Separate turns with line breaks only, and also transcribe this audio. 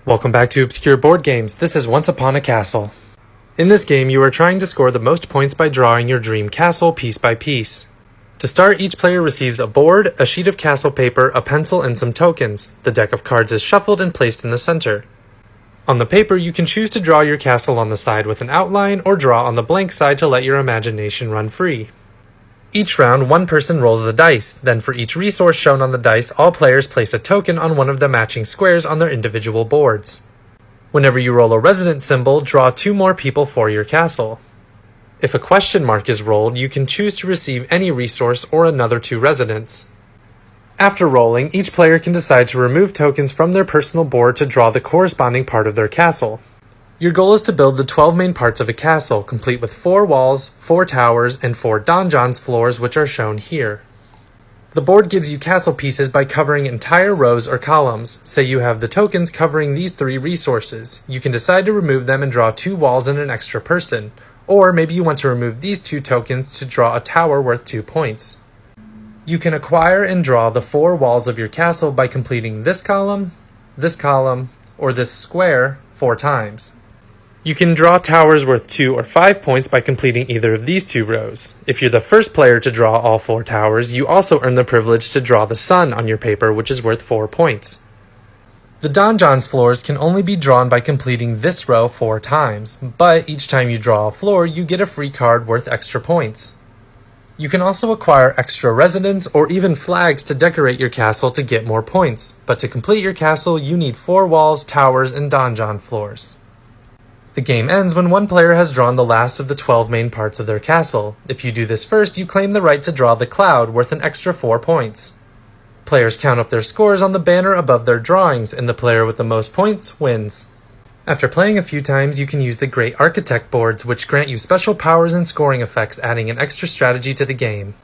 Welcome back to Obscure Board Games. This is Once Upon a Castle. In this game, you are trying to score the most points by drawing your dream castle piece by piece. To start, each player receives a board, a sheet of castle paper, a pencil, and some tokens. The deck of cards is shuffled and placed in the center. On the paper, you can choose to draw your castle on the side with an outline or draw on the blank side to let your imagination run free. Each round, one person rolls the dice. Then for each resource shown on the dice, all players place a token on one of the matching squares on their individual boards. Whenever you roll a resident symbol, draw 2 more people for your castle. If a question mark is rolled, you can choose to receive any resource or another 2 residents. After rolling, each player can decide to remove tokens from their personal board to draw the corresponding part of their castle. Your goal is to build the 12 main parts of a castle, complete with 4 walls, 4 towers, and 4 donjons floors, which are shown here. The board gives you castle pieces by covering entire rows or columns. Say you have the tokens covering these 3 resources. You can decide to remove them and draw 2 walls and an extra person. Or maybe you want to remove these 2 tokens to draw a tower worth 2 points. You can acquire and draw the 4 walls of your castle by completing this column, or this square 4 times. You can draw towers worth 2 or 5 points by completing either of these 2 rows. If you're the first player to draw all 4 towers, you also earn the privilege to draw the sun on your paper, which is worth 4 points. The donjons floors can only be drawn by completing this row 4 times, but each time you draw a floor, you get a free card worth extra points. You can also acquire extra residents or even flags to decorate your castle to get more points, but to complete your castle, you need 4 walls, towers, and donjon floors. The game ends when one player has drawn the last of the 12 main parts of their castle. If you do this first, you claim the right to draw the cloud, worth an extra 4 points. Players count up their scores on the banner above their drawings, and the player with the most points wins. After playing a few times, you can use the Great Architect boards, which grant you special powers and scoring effects, adding an extra strategy to the game.